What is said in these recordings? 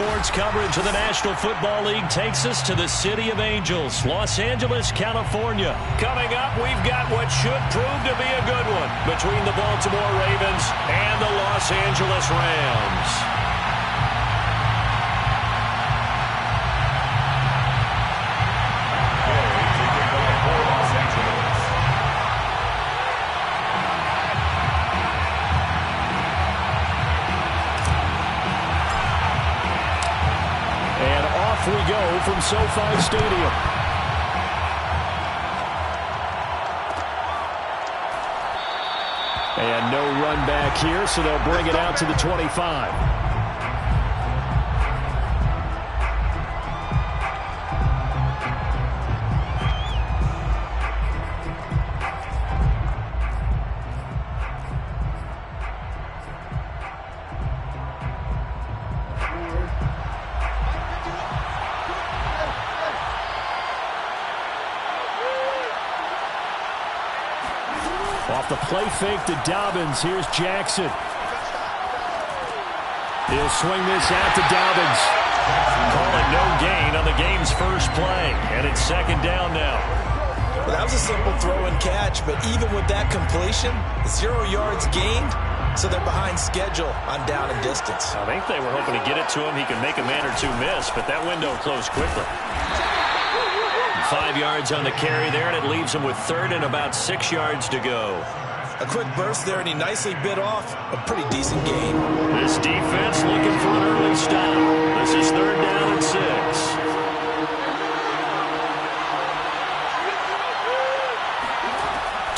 sports coverage of the National Football League takes us to the City of Angels, Los Angeles, California. Coming up, we've got what should prove to be a good one between the Baltimore Ravens and the Los Angeles Rams. We go from SoFi Stadium. And no run back here, so they'll bring it out to the 25. Off the play fake to Dobbins. Here's Jackson. He'll swing this out to Dobbins. Call it no gain on the game's first play. And it's second down now. Well, that was a simple throw and catch, but even with that completion, 0 yards gained, so they're behind schedule on down and distance. I think they were hoping to get it to him. He could make a man or two miss, but that window closed quickly. 5 yards on the carry there, and it leaves him with third and about 6 yards to go. A quick burst there, and he nicely bit off a pretty decent gain. This defense looking for an early stop. This is third down and 6.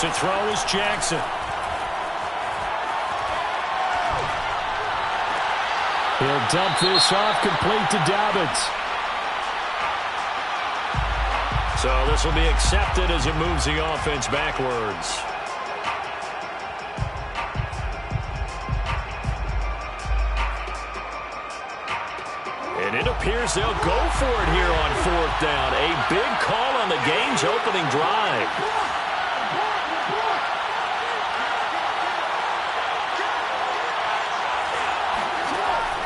To throw is Jackson. He'll dump this off, complete to Dobbins. So this will be accepted as it moves the offense backwards. And it appears they'll go for it here on fourth down. A big call on the game's opening drive.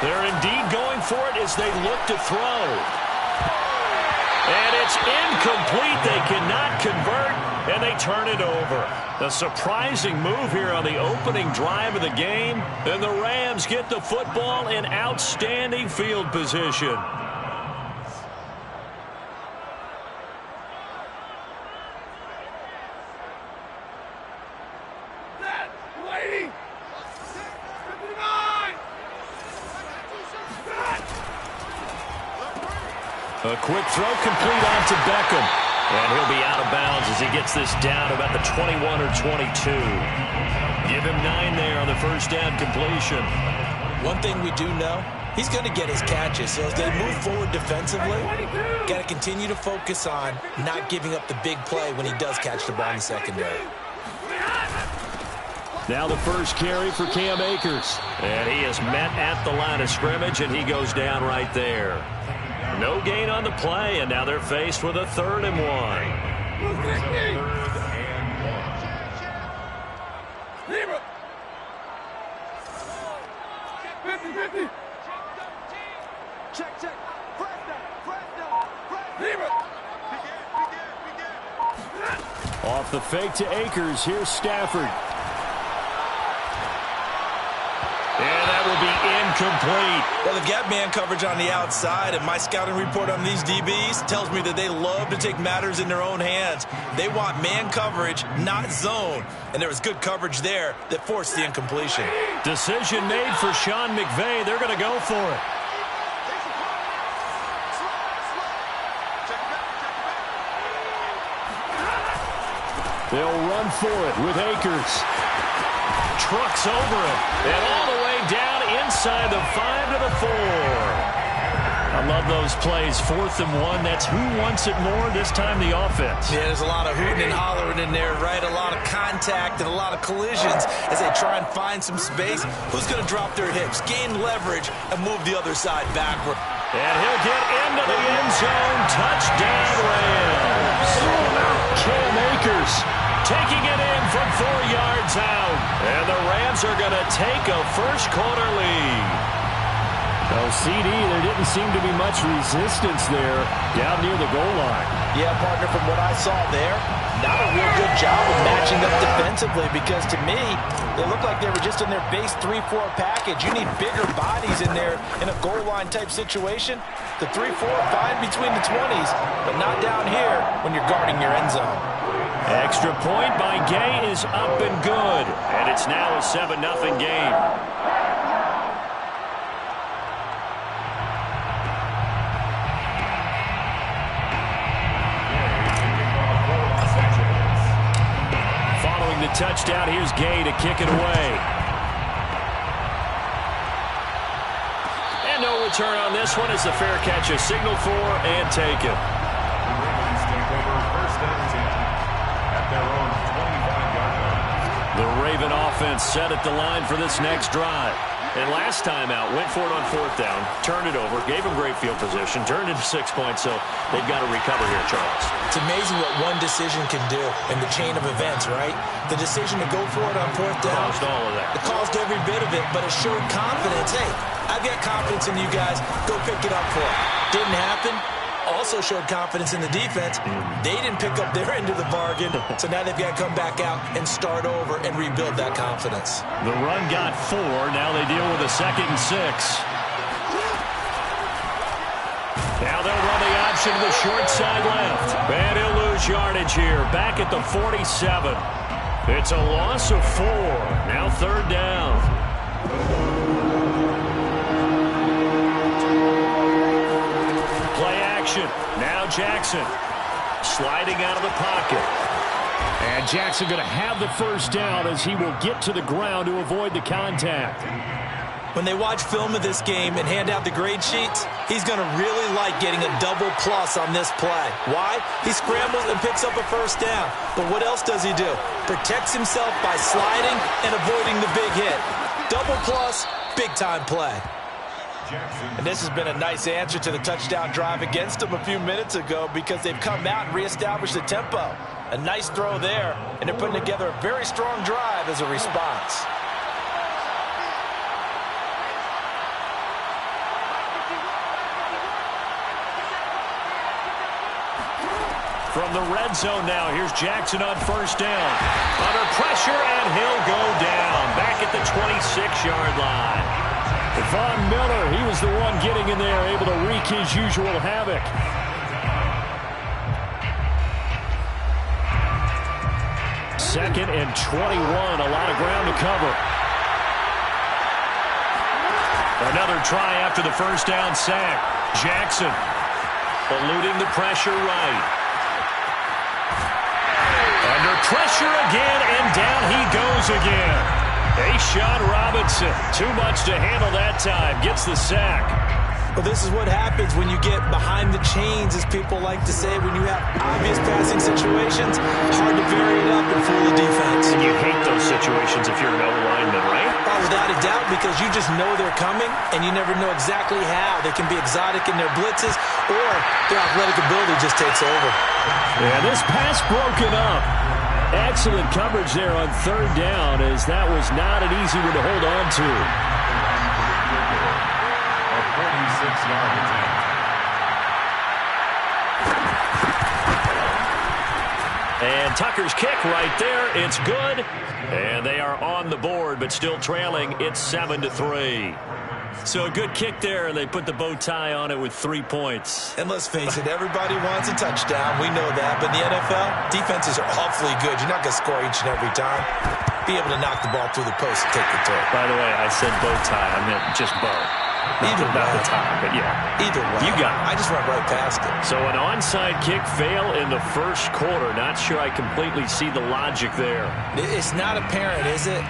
They're indeed going for it as they look to throw. And it's incomplete. They cannot convert, and they turn it over. A surprising move here on the opening drive of the game. And the Rams get the football in outstanding field position. A quick throw complete on to Beckham. And he'll be out of bounds as he gets this down about the 21 or 22. Give him 9 there on the first down completion. One thing we do know, he's going to get his catches. So as they move forward defensively, got to continue to focus on not giving up the big play when he does catch the ball in the secondary. Now the first carry for Cam Akers. And he is met at the line of scrimmage, and he goes down right there. No gain on the play, and now they're faced with a 3rd and 1. Off the fake to Akers. Here's Stafford. And that will be incomplete. Well, they've got man coverage on the outside, and my scouting report on these DBs tells me that they love to take matters in their own hands. They want man coverage, not zone. And there was good coverage there that forced the incompletion. Decision made for Sean McVay. They're going to go for it. They'll run for it with Akers. Trucks over it, and all the way down inside the 5 to the 4. I love those plays. 4th and 1. That's who wants it more, this time the offense. Yeah, there's a lot of hooting and hollering in there, right? A lot of contact and a lot of collisions as they try and find some space. Who's going to drop their hips, gain leverage, and move the other side backward? And he'll get into the end zone. Touchdown, Rams. Cam Akers taking it in from 4 yards out. And the Rams are going to take a first-quarter lead. Oh, CD, there didn't seem to be much resistance there down near the goal line. Yeah, partner, from what I saw there, not a real good job of matching up defensively because to me, they looked like they were just in their base 3-4 package. You need bigger bodies in there in a goal line type situation. The 3-4 fine between the 20s, but not down here when you're guarding your end zone. Extra point by Gay is up and good, and it's now a 7-0 game. Following the touchdown, here's Gay to kick it away. And no return on this one as the fair catch is signaled for and taken. The Raven offense set at the line for this next drive. And last time out, went for it on 4th down, turned it over, gave them great field position, turned it to 6 points, so they've got to recover here, Charles. It's amazing what one decision can do in the chain of events, right? The decision to go for it on 4th down. Caused all of that. It caused every bit of it, but it showed confidence. Hey, I've got confidence in you guys. Go pick it up for it. Didn't happen. Also showed confidence in the defense. They didn't pick up their end of the bargain, so now they've got to come back out and start over and rebuild that confidence. The run got 4. Now they deal with a 2nd and 6. Now they'll run the option to the short side left. And he'll lose yardage here. Back at the 47. It's a loss of 4. Now 3rd down. Now Jackson sliding out of the pocket. And Jackson going to have the 1st down as he will get to the ground to avoid the contact. When they watch film of this game and hand out the grade sheets, he's going to really like getting a double plus on this play. Why? He scrambles and picks up a 1st down. But what else does he do? Protects himself by sliding and avoiding the big hit. Double plus, big time play. And this has been a nice answer to the touchdown drive against them a few minutes ago because they've come out and reestablished the tempo. A nice throw there, and they're putting together a very strong drive as a response. From the red zone now, here's Jackson on 1st down. Under pressure, and he'll go down. Back at the 26-yard line. Von Miller, he was the one getting in there, able to wreak his usual havoc. Second and 21, a lot of ground to cover. Another try after the 1st down sack. Jackson eluding the pressure right. Under pressure again, and down he goes again. Sean Robinson, too much to handle that time, gets the sack. Well, this is what happens when you get behind the chains, as people like to say, when you have obvious passing situations. Hard to vary it up and fool the defense. And you hate those situations if you're an O-lineman, right? Oh, without a doubt, because you just know they're coming, and you never know exactly how. They can be exotic in their blitzes, or their athletic ability just takes over. Yeah, this pass broken up. Excellent coverage there on 3rd down, as that was not an easy one to hold on to. A 46-yard attempt. And Tucker's kick right there. It's good. And they are on the board, but still trailing. It's 7-3. So a good kick there, and they put the bow tie on it with 3 points. And let's face it, everybody wants a touchdown. We know that. But in the NFL, defenses are awfully good. You're not going to score each and every time. Be able to knock the ball through the post and take the throw. By the way, I said bow tie. I meant just bow. Not the tie, but yeah. Either way. You got it. I just went right past it. So an onside kick fail in the 1st quarter. Not sure I completely see the logic there. It's not apparent, is it?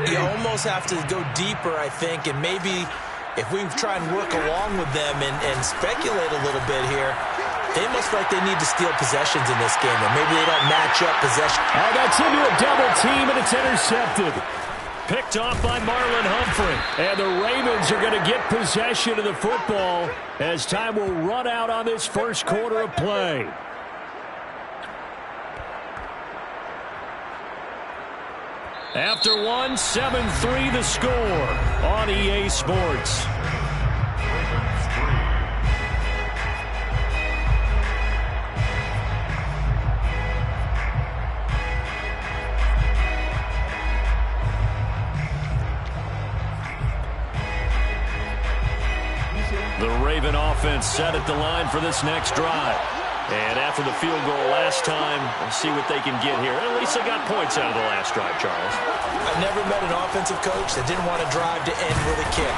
You almost have to go deeper, I think, and maybe if we try and work along with them and speculate a little bit here, they must feel like they need to steal possessions in this game, or maybe they don't match up possession. Oh, that's into a double team, and it's intercepted. Picked off by Marlon Humphrey. And the Ravens are going to get possession of the football as time will run out on this 1st quarter of play. After one, 7-3 the score on EA Sports. The Raven offense set at the line for this next drive. And after the field goal last time, we'll see what they can get here. At least they got points out of the last drive, Charles. I've never met an offensive coach that didn't want to drive to end with a kick.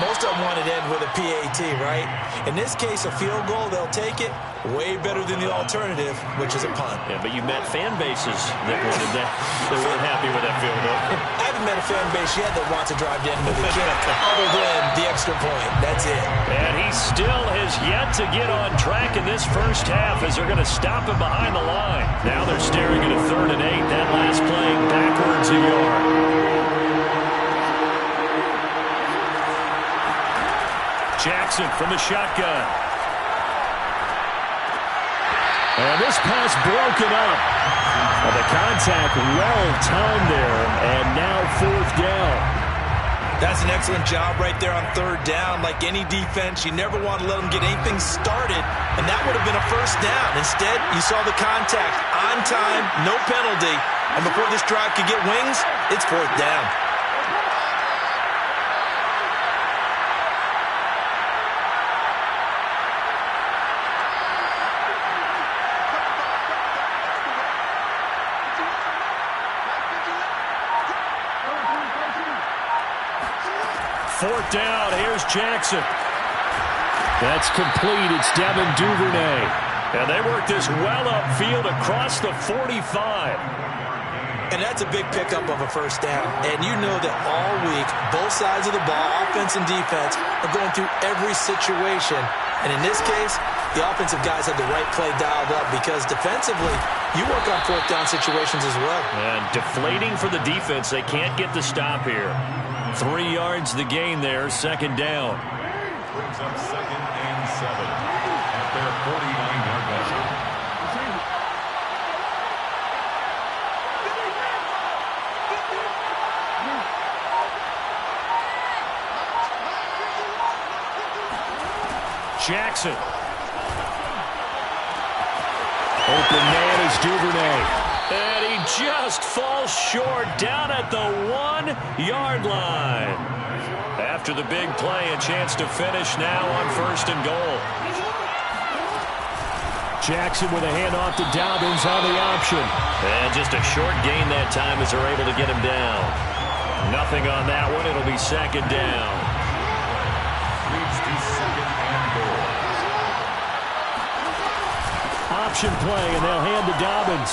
Most of them wanted to end with a PAT, right? In this case, a field goal, they'll take it. Way better than the alternative, which is a punt. Yeah, but you met fan bases that wanted that. They weren't happy with that field goal. I haven't met a fan base yet that wants to drive to end with a kick other than the extra point. That's it. And he still has yet to get on track in this first half as they're going to stop him behind the line. Now they're staring at a 3rd and 8. That last play backwards a yard. Jackson from the shotgun. And this pass broken up. Well, the contact well-timed there, and now 4th down. That's an excellent job right there on 3rd down. Like any defense, you never want to let them get anything started, and that would have been a 1st down. Instead, you saw the contact on time, no penalty, and before this drive could get wings, it's 4th down. Fourth down, here's Jackson. That's complete. It's Devin Duvernay. And they work this well upfield across the 45. And that's a big pickup of a 1st down. And you know that all week, both sides of the ball, offense and defense, are going through every situation. And in this case, the offensive guys had the right play dialed up because defensively, you work on 4th down situations as well. And deflating for the defense. They can't get the stop here. 3 yards the gain there, 2nd down. Brings up 2nd and 7 at their 49-yard line. Jackson. Open man is Duvernay. And he just falls short down at the 1-yard line. After the big play, a chance to finish now on 1st and goal. Jackson with a handoff to Dobbins on the option. And just a short gain that time as they're able to get him down. Nothing on that one. It'll be 2nd down. Leads to 2nd and goal. Option play, and they'll hand to Dobbins.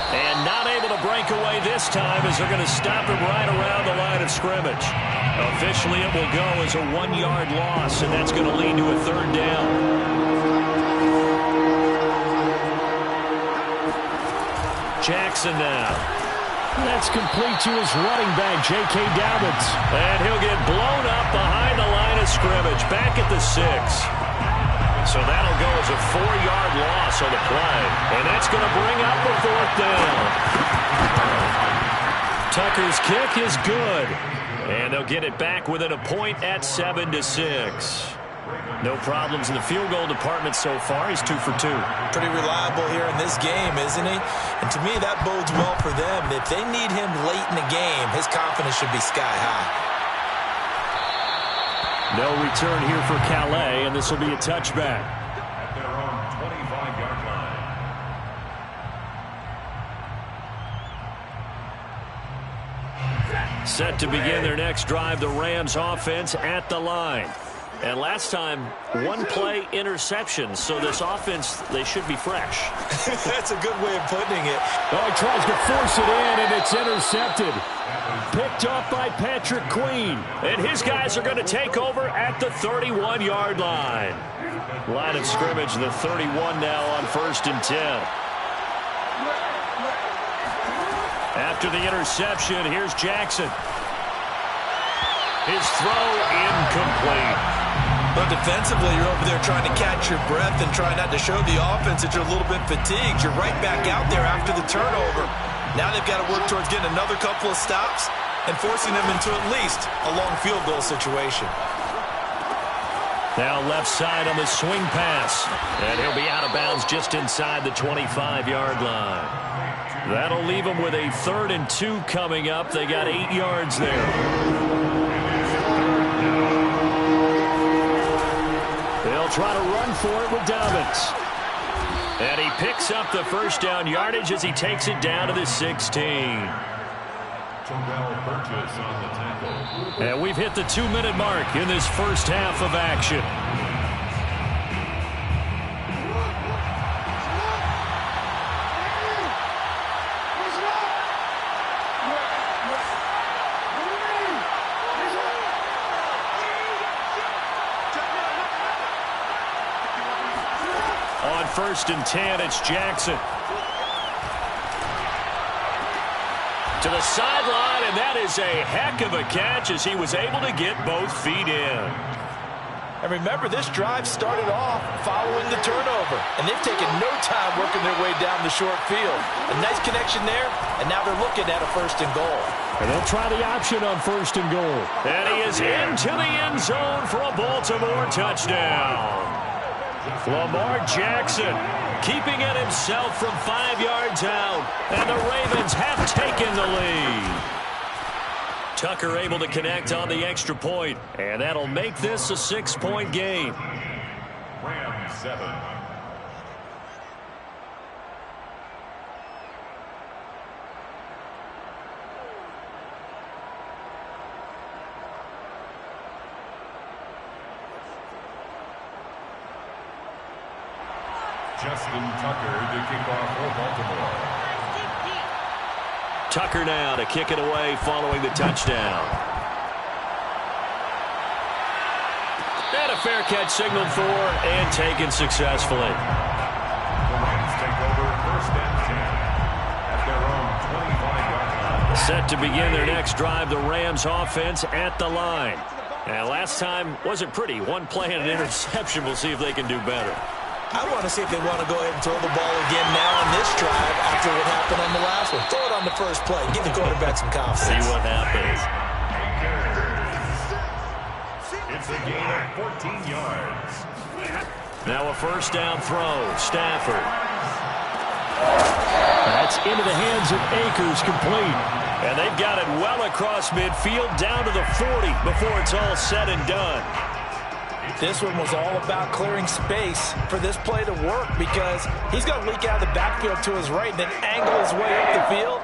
And not able to break away this time as they're going to stop him right around the line of scrimmage. Officially, it will go as a 1-yard loss, and that's going to lead to a 3rd down. Jackson now. That's complete to his running back, J.K. Dobbins. And he'll get blown up behind the line of scrimmage, back at the 6. So that'll go as a 4-yard loss on the play. And that's going to bring up a 4th down. Tucker's kick is good. And they'll get it back within a point at 7-6. No problems in the field goal department so far. He's 2 for 2. Pretty reliable here in this game, isn't he? And to me, that bodes well for them. If they need him late in the game, his confidence should be sky high. No return here for Calais, and this will be a touchback. At their own 25-yard line. Set to begin their next drive, the Rams offense at the line. And last time, 1-play interception, so this offense, they should be fresh. That's a good way of putting it. Oh, he tries to force it in, and it's intercepted. Picked off by Patrick Queen. And his guys are going to take over at the 31-yard line. Line of scrimmage, the 31 now on 1st and 10. After the interception, here's Jackson. His throw incomplete. But defensively, you're over there trying to catch your breath and try not to show the offense that you're a little bit fatigued. You're right back out there after the turnover. Now they've got to work towards getting another couple of stops and forcing them into at least a long field goal situation. Now left side on the swing pass. And he'll be out of bounds just inside the 25-yard line. That'll leave them with a 3rd and 2 coming up. They got 8 yards there. They'll try to run for it with Dobbins. And he picks up the first down yardage as he takes it down to the 16. Burgess on the tackle. And we've hit the 2-minute mark in this first half of action. On 1st and 10, it's Jackson. To the sideline, and that is a heck of a catch as he was able to get both feet in. And remember, this drive started off following the turnover, and they've taken no time working their way down the short field. A nice connection there, and now they're looking at a 1st and goal. And they'll try the option on 1st and goal. And he is into the end zone for a Baltimore touchdown. Lamar Jackson keeping it himself from 5 yards out. And the Ravens have taken the lead. Tucker able to connect on the extra point. And that'll make this a 6-point game. Rams 7. Justin Tucker to kick off for Baltimore. Tucker now to kick it away following the touchdown. And a fair catch signaled for and taken successfully. The Rams take over 1st and 10 at their own 25-yard line. Set to begin their next drive, the Rams offense at the line. And last time wasn't pretty. One play and an interception. We'll see if they can do better. I want to see if they want to go ahead and throw the ball again now on this drive after what happened on the last one. Throw it on the first play. Give the quarterback some confidence. See what happens. It's a gain of 14 yards. Now a 1st down throw. Stafford. That's into the hands of Akers, complete. And they've got it well across midfield down to the 40 before it's all said and done. This one was all about clearing space for this play to work because he's going to leak out of the backfield to his right and then angle his way up the field.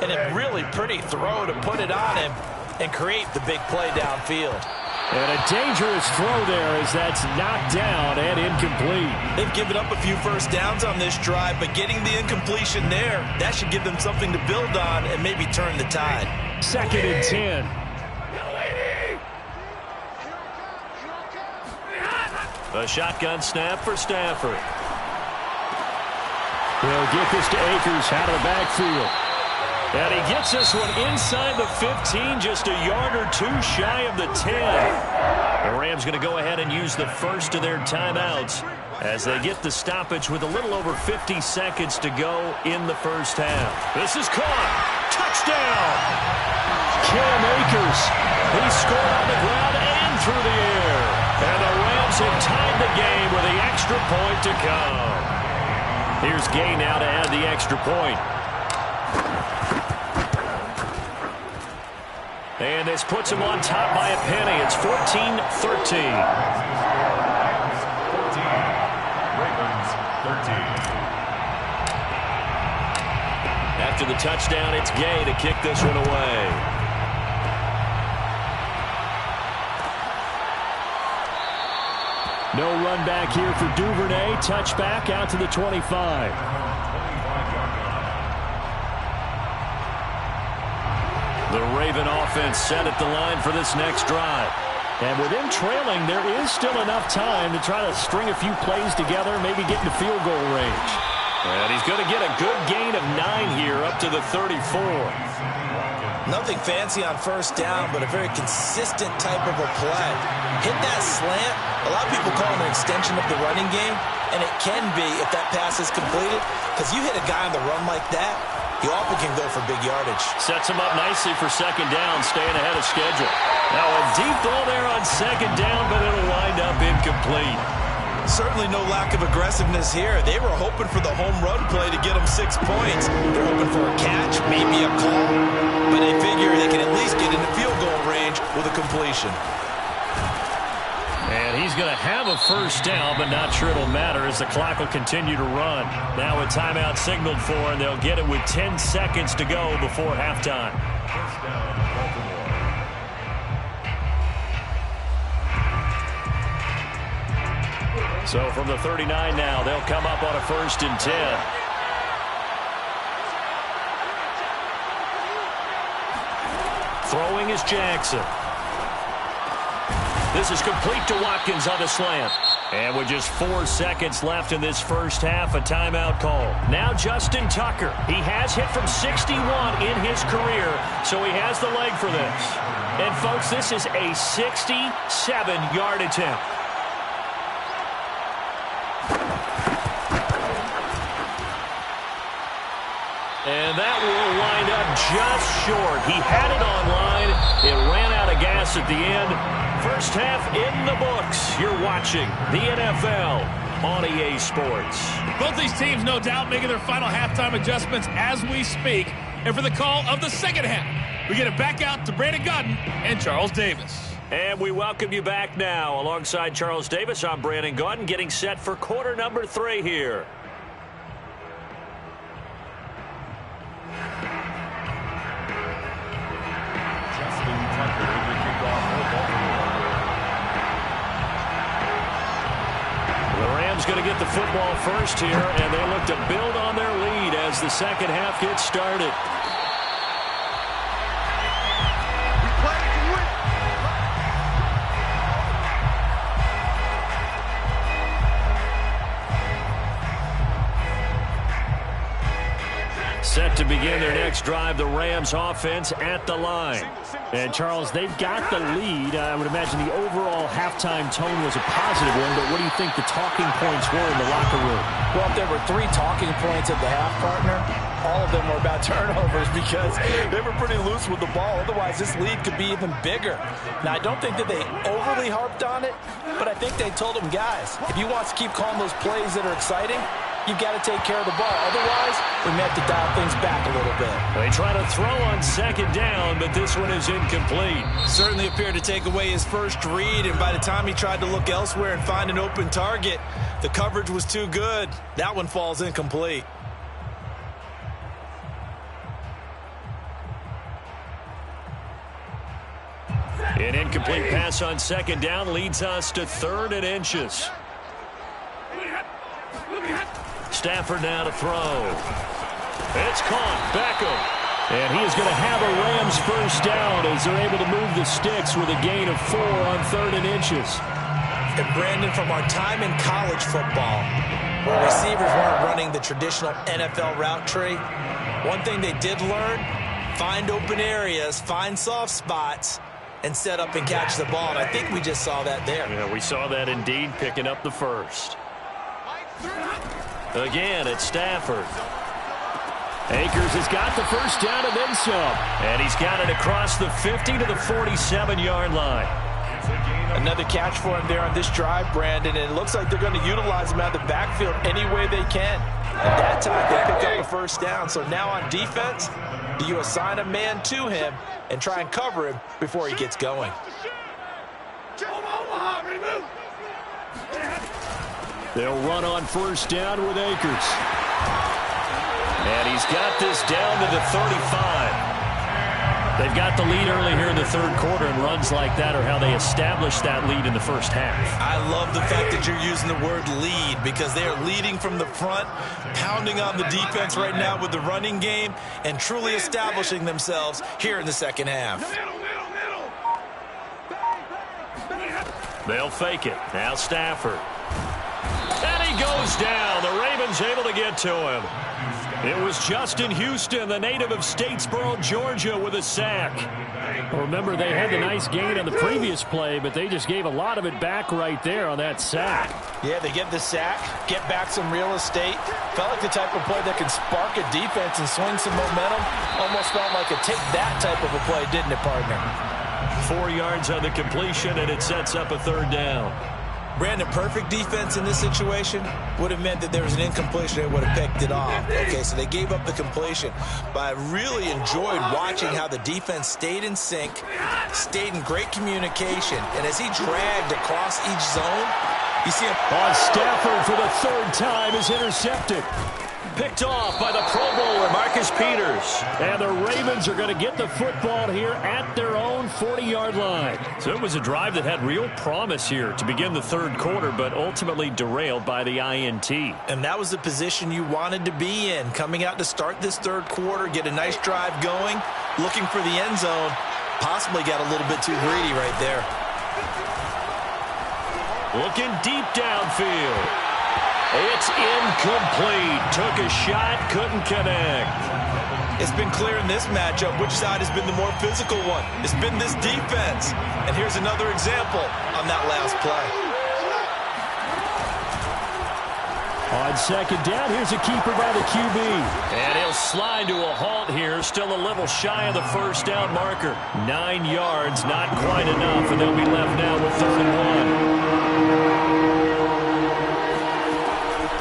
And a really pretty throw to put it on him and create the big play downfield. And a dangerous throw there as that's knocked down and incomplete. They've given up a few 1st downs on this drive, but getting the incompletion there, that should give them something to build on and maybe turn the tide. 2nd and 10. A shotgun snap for Stafford. He'll get this to Akers out of the backfield. And he gets this one inside the 15, just a yard or two shy of the 10. The Rams going to go ahead and use the first of their timeouts as they get the stoppage with a little over 50 seconds to go in the first half. This is caught. Touchdown! Cam Akers. He scored on the ground and through the air. And the Rams have tied the game with the extra point to come. Here's Gay now to add the extra point. And this puts him on top by a penny. It's 14-13. Ravens 13. After the touchdown, it's Gay to kick this one away. No run back here for Duvernay. Touchback out to the 25. The Raven offense set at the line for this next drive. And with them trailing, there is still enough time to try to string a few plays together, maybe get into field goal range. And he's going to get a good gain of 9 here up to the 34. Nothing fancy on 1st down, but a very consistent type of a play. Hit that slant. A lot of people call it an extension of the running game, and it can be if that pass is completed, because you hit a guy on the run like that, he often can go for big yardage. Sets him up nicely for 2nd down, staying ahead of schedule. Now a deep ball there on 2nd down, but it'll wind up incomplete. Certainly no lack of aggressiveness here. They were hoping for the home run play to get them 6 points. They're hoping for a catch, maybe a call, but they figure they can at least get into field goal range with a completion. And he's going to have a first down, but not sure it'll matter as the clock will continue to run. Now a timeout signaled for, and they'll get it with 10 seconds to go before halftime. First down, Baltimore. So from the 39 now, they'll come up on a 1st and 10. Throwing is Jackson. This is complete to Watkins on the slant. And with just 4 seconds left in this first half, a timeout call. Now Justin Tucker. He has hit from 61 in his career, so he has the leg for this. And, folks, this is a 67-yard attempt. And that will wind up just short. He had it on line. It ran out of gas at the end. First half in the books. You're watching the NFL on EA Sports. Both these teams, no doubt, making their final halftime adjustments as we speak. And for the call of the second half, we get it back out to Brandon Gaudin and Charles Davis. And we welcome you back now. Alongside Charles Davis, I'm Brandon Gaudin, getting set for quarter number 3 here. Going to get the football first here, and they look to build on their lead as the second half gets started. Set to begin their next drive, the Rams offense at the line. And, Charles, they've got the lead. I would imagine the overall halftime tone was a positive one, but what do you think the talking points were in the locker room? Well, if there were 3 talking points at the half, partner, all of them were about turnovers because they were pretty loose with the ball. Otherwise, this lead could be even bigger. Now, I don't think that they overly harped on it, but I think they told them, guys, if you want to keep calling those plays that are exciting, you've got to take care of the ball. Otherwise, we may have to dial things back a little bit. They try to throw on second down, but this one is incomplete. Certainly appeared to take away his first read, and by the time he tried to look elsewhere and find an open target, the coverage was too good. That one falls incomplete. An incomplete pass on second down leads us to 3rd and inches. Stafford now to throw. It's caught. Beckham. And he is going to have a Rams first down as they're able to move the sticks with a gain of 4 on 3rd and inches. And Brandon, from our time in college football, where receivers weren't running the traditional NFL route tree, one thing they did learn, find open areas, find soft spots, and set up and catch the ball. And I think we just saw that there. Yeah, we saw that indeed, picking up the first. Again, it's Stafford. Akers has got the first down and then some. And he's got it across the 50 to the 47-yard line. Another catch for him there on this drive, Brandon, and it looks like they're going to utilize him out of the backfield any way they can. At that time, they pick up a first down. So now on defense, do you assign a man to him and try and cover him before he gets going? They'll run on first down with Akers. And he's got this down to the 35. They've got the lead early here in the third quarter, and runs like that are how they establish that lead in the first half. I love the fact that you're using the word lead because they are leading from the front, pounding on the defense right now with the running game, and truly establishing themselves here in the second half. They'll fake it. Now Stafford. And he goes down. The Ravens able to get to him. It was Justin Houston, the native of Statesboro, Georgia, with a sack. Well, remember, they had the nice gain on the previous play, but they just gave a lot of it back right there on that sack. Yeah, they get the sack, get back some real estate. Felt like the type of play that can spark a defense and swing some momentum. Almost felt like a take-that type of a play, didn't it, partner? 4 yards on the completion, and it sets up a third down. Brandon, perfect defense in this situation would have meant that there was an incompletion. They would have picked it off. Okay, so they gave up the completion. But I really enjoyed watching how the defense stayed in sync, stayed in great communication. And as he dragged across each zone, you see him. On Stafford for the third time is intercepted. Picked off by the Pro Bowler, Marcus Peters. And the Ravens are going to get the football here at their own 40-yard line. So it was a drive that had real promise here to begin the third quarter, but ultimately derailed by the INT. And that was the position you wanted to be in, coming out to start this third quarter, get a nice drive going, looking for the end zone. Possibly got a little bit too greedy right there. Looking deep downfield. It's incomplete. Took a shot, couldn't connect. It's been clear in this matchup which side has been the more physical one. It's been this defense. And here's another example on that last play. On second down, here's a keeper by the QB. And he'll slide to a halt here. Still a little shy of the first down marker. 9 yards, not quite enough, and they'll be left now with 3rd and 1.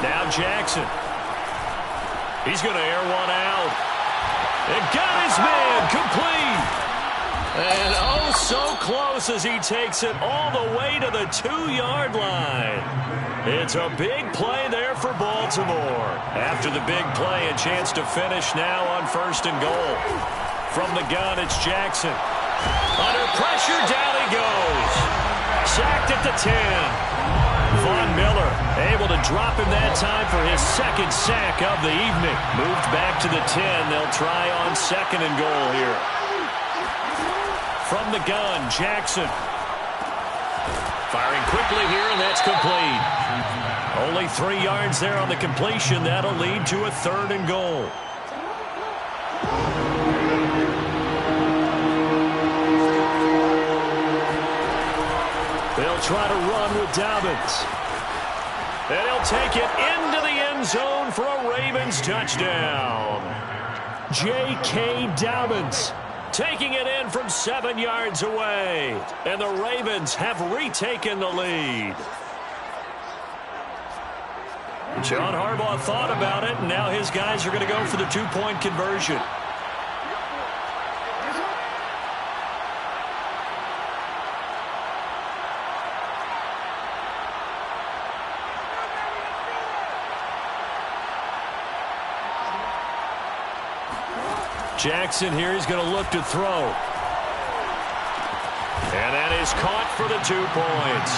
Now Jackson. He's going to air one out. And got his man complete. And oh, so close as he takes it all the way to the 2-yard line. It's a big play there for Baltimore. After the big play, a chance to finish now on 1st and goal. From the gun, it's Jackson. Under pressure, down he goes. Sacked at the 10. Von Miller able to drop him that time for his 2nd sack of the evening. Moved back to the 10. They'll try on 2nd and goal here. From the gun, Jackson. Firing quickly here, and that's complete. Only 3 yards there on the completion. That'll lead to a 3rd and goal. They'll try to run with Dobbins. And he'll take it into the end zone for a Ravens touchdown. J.K. Dobbins taking it in from 7 yards away. And the Ravens have retaken the lead. John Harbaugh thought about it, and now his guys are going to go for the 2-point conversion. Jackson here is going to look to throw. And that is caught for the 2 points.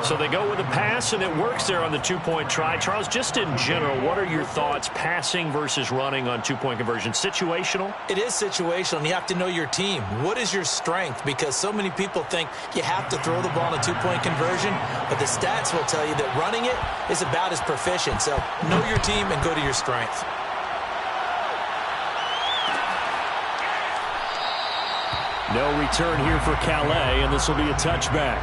So they go with a pass, and it works there on the 2-point try. Charles, just in general, what are your thoughts passing versus running on 2-point conversion? Situational? It is situational, and you have to know your team. What is your strength? Because so many people think you have to throw the ball in a 2-point conversion, but the stats will tell you that running it is about as proficient. So know your team and go to your strength. No return here for Calais, and this will be a touchback.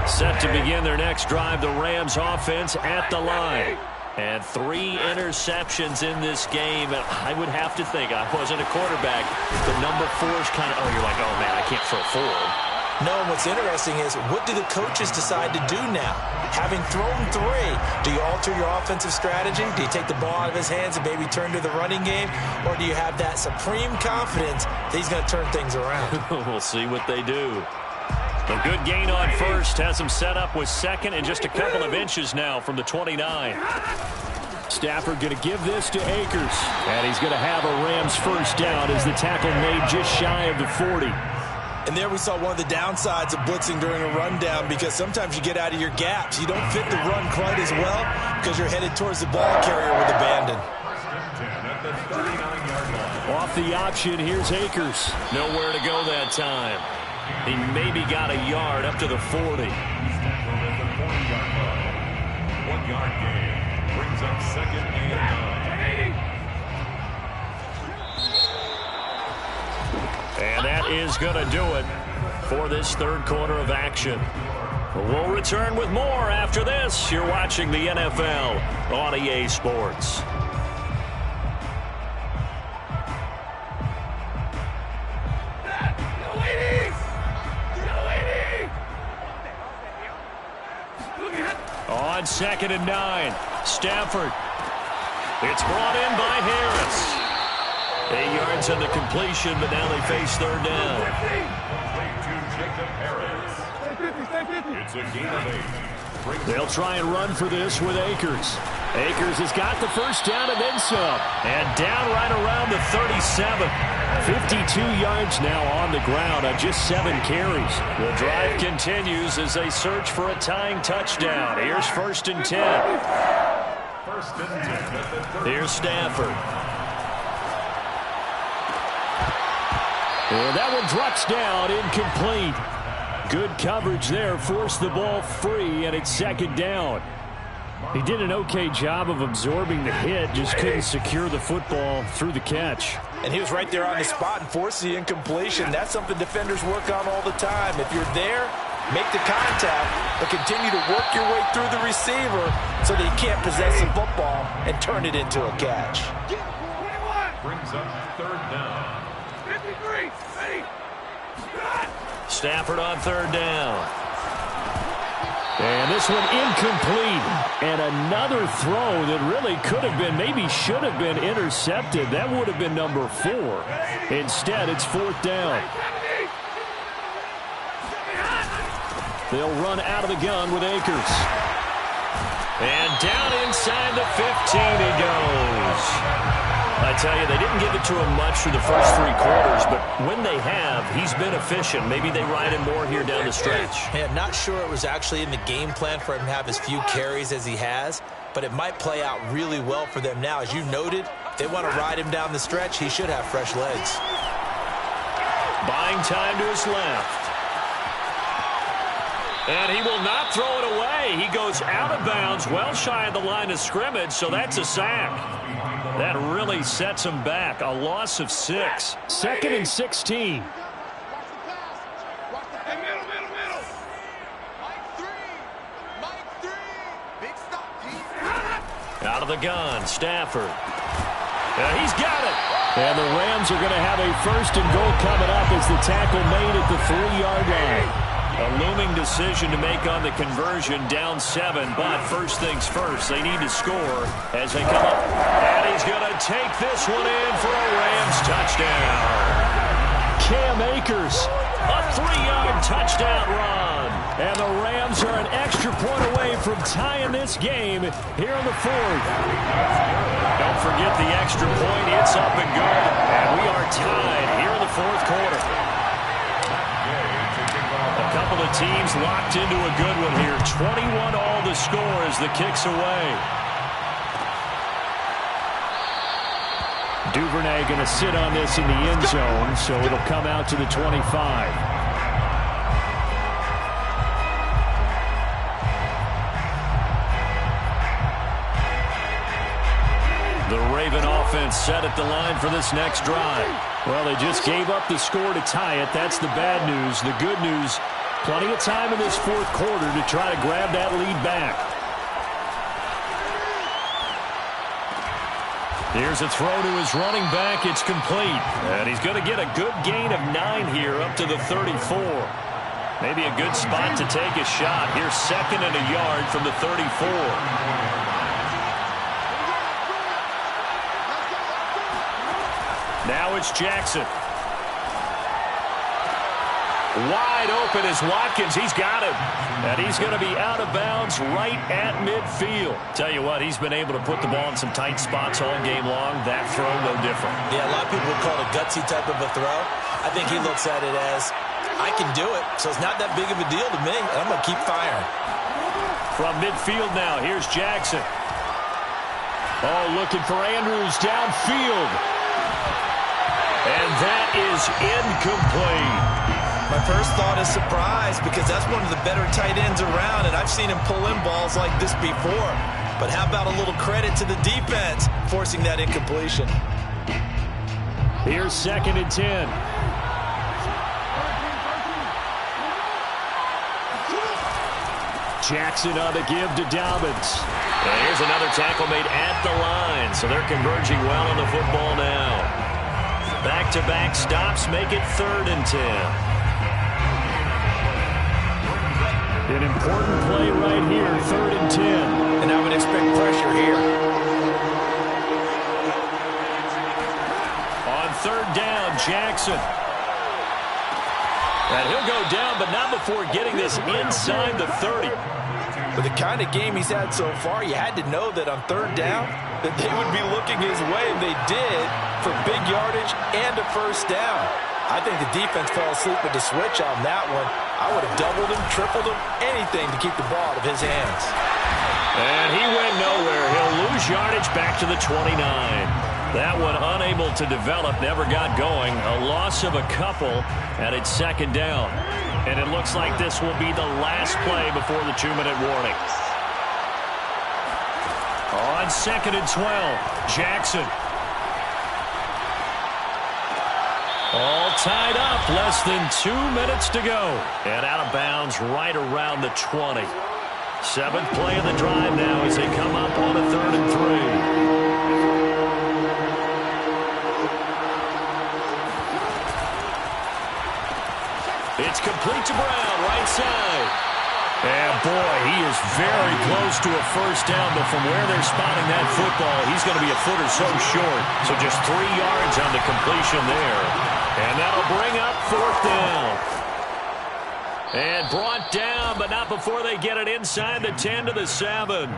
Set to begin their next drive, the Rams offense at the line. And 3 interceptions in this game. And I would have to think, I wasn't a quarterback, the number 4 is kind of, oh, you're like, oh, man, I can't throw 4. No, and what's interesting is, what do the coaches decide to do now? Having thrown 3, do you alter your offensive strategy? Do you take the ball out of his hands and maybe turn to the running game? Or do you have that supreme confidence that he's going to turn things around? We'll see what they do. A good gain on first has him set up with 2nd and just a couple of inches now from the 29. Stafford going to give this to Akers. And he's going to have a Rams first down as the tackle made just shy of the 40. And there we saw one of the downsides of blitzing during a rundown, because sometimes you get out of your gaps. You don't fit the run quite as well because you're headed towards the ball carrier with abandon. Off the option, here's Akers. Nowhere to go that time. He maybe got a yard up to the 40. 1-yard gain brings up 2nd and 9. And that is going to do it for this third quarter of action. We'll return with more after this. You're watching the NFL on EA Sports. 2nd and 9. Stafford. It's brought in by Harris. 8 yards on the completion, but now they face 3rd down. It's a gain of 8. They'll try and run for this with Akers. Akers has got the first down and then some. And down right around the 37. 52 yards now on the ground on just 7 carries. The drive continues as they search for a tying touchdown. Here's 1st and 10. First and 10. Here's Stafford. And that one drops down, incomplete. Good coverage there, forced the ball free, and it's 2nd down. He did an okay job of absorbing the hit, just couldn't secure the football through the catch. And he was right there on the spot and forced the incompletion. That's something defenders work on all the time. If you're there, make the contact, but continue to work your way through the receiver so that he can't possess the football and turn it into a catch. Brings up 3rd down. 53, ready. Stafford on 3rd down. And this one incomplete. And another throw that really could have been, maybe should have been intercepted. That would have been number 4. Instead, it's 4th down. They'll run out of the gun with Akers. And down inside the 15 he goes. I tell you, they didn't give it to him much for the first 3 quarters, but when they have, he's been efficient. Maybe they ride him more here down the stretch. Hey, I'm not sure it was actually in the game plan for him to have as few carries as he has, but it might play out really well for them now. As you noted, if they want to ride him down the stretch, he should have fresh legs. Buying time to his left. And he will not throw it away. He goes out of bounds, well shy of the line of scrimmage, so that's a sack. That really sets him back. A loss of 6. 2nd and 16. Out of the gun, Stafford. He's got it. And the Rams are going to have a 1st and goal coming up as the tackle made at the 3-yard line. A looming decision to make on the conversion, down 7, but first things first, they need to score as they come up. And he's going to take this one in for a Rams touchdown. Cam Akers, a 3-yard touchdown run. And the Rams are an extra point away from tying this game here in the 4th. Don't forget the extra point. It's up and good. And we are tied here in the 4th quarter. A couple of teams locked into a good one here. 21 all the score as the kick's away. Duvernay going to sit on this in the end zone, so it'll come out to the 25. The Raven offense set at the line for this next drive. Well, they just gave up the score to tie it. That's the bad news. The good news, plenty of time in this 4th quarter to try to grab that lead back. Here's a throw to his running back. It's complete. And he's going to get a good gain of 9 here up to the 34. Maybe a good spot to take a shot. Here's 2nd and a yard from the 34. Now it's Jackson. Wide open is Watkins. He's got him. And he's going to be out of bounds right at midfield. Tell you what, he's been able to put the ball in some tight spots all game long. That throw, no different. Yeah, a lot of people would call it a gutsy type of a throw. I think he looks at it as, I can do it, so it's not that big of a deal to me, and I'm going to keep firing. From midfield now, here's Jackson. Oh, looking for Andrews downfield. And that is incomplete. My first thought is surprise because that's one of the better tight ends around, and I've seen him pull in balls like this before. But how about a little credit to the defense forcing that incompletion? Here's 2nd and 10. Jackson on the give to Dobbins. And here's another tackle made at the line, so they're converging well on the football now. Back-to-back stops make it 3rd and 10. An important play right here, 3rd and 10. And I would expect pressure here. On 3rd down, Jackson. And he'll go down, but not before getting this inside the 30. With the kind of game he's had so far, you had to know that on 3rd down, that they would be looking his way, and they did, for big yardage and a 1st down. I think the defense fell asleep with the switch on that one. I would have doubled him, tripled him, anything to keep the ball out of his hands. And he went nowhere. He'll lose yardage back to the 29. That one unable to develop, never got going. A loss of a couple, and it's 2nd down. And it looks like this will be the last play before the 2-minute warning. On 2nd and 12, Jackson. All tied up, less than 2 minutes to go. And out of bounds right around the 20. 7th play of the drive now as they come up on a 3rd and 3. It's complete to Brown, right side. And boy, he is very close to a 1st down, but from where they're spotting that football, he's going to be a foot or so short. So just 3 yards on the completion there. And that'll bring up 4th down. And brought down, but not before they get it inside the 10 to the 7.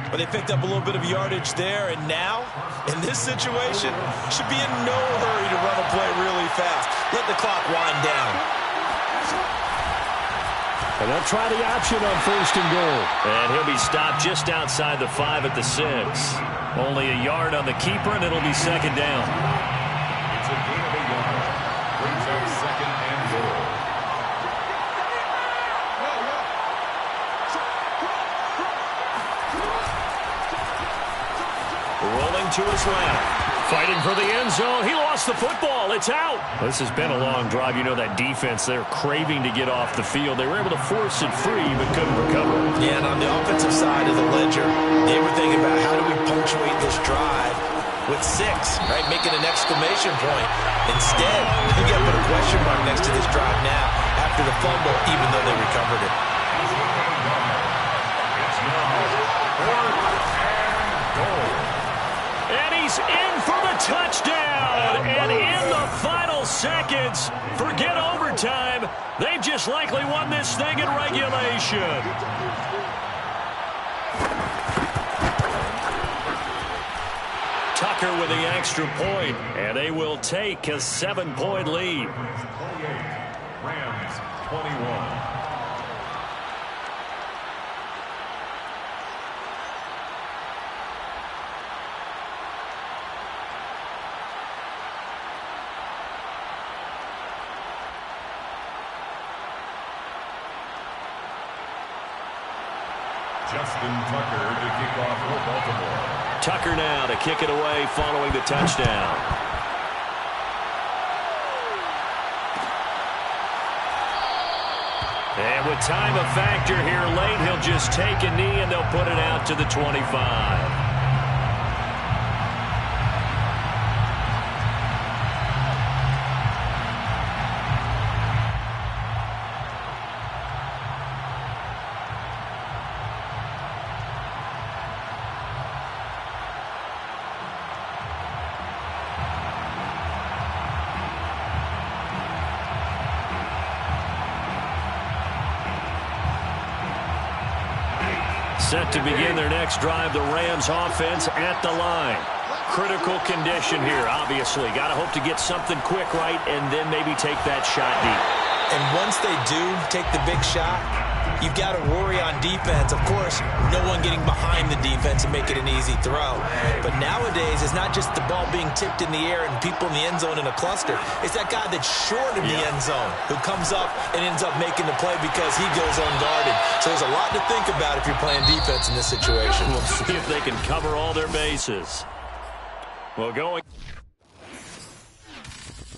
But they picked up a little bit of yardage there, and now, in this situation, should be in no hurry to run a play really fast. Let the clock wind down. And they'll try the option on 1st and goal. And he'll be stopped just outside the 5 at the 6. Only a yard on the keeper, and it'll be 2nd down. It's a gain of 8 yards. Brings up 2nd and goal. Rolling to his left. Fighting for the end zone. He lost the football. It's out. This has been a long drive. You know that defense, they're craving to get off the field. They were able to force it free, but couldn't recover. Yeah, and on the offensive side of the ledger, they were thinking about how do we punctuate this drive with 6, right? Making an exclamation point. Instead, you got to put a question mark next to this drive now after the fumble, even though they recovered it. It's now 4th and goal. And he's in for the touchdown. And in the final seconds, forget overtime. They've just likely won this thing in regulation. Tucker with the extra point, and they will take a 7-point lead. 28, Rams 21. Justin Tucker to kick off for Baltimore. Tucker now to kick it away following the touchdown. And with time a factor here late, he'll just take a knee and they'll put it out to the 25. Set to begin their next drive, the Rams offense at the line. Critical condition here, obviously. Got to hope to get something quick right and then maybe take that shot deep. And once they do take the big shot, you've got to worry on defense. Of course, no one getting behind the defense and make it an easy throw. But nowadays, it's not just the ball being tipped in the air and people in the end zone in a cluster. It's that guy that's short of the end zone who comes up and ends up making the play because he goes unguarded. So there's a lot to think about if you're playing defense in this situation. We'll see if they can cover all their bases. Well, going...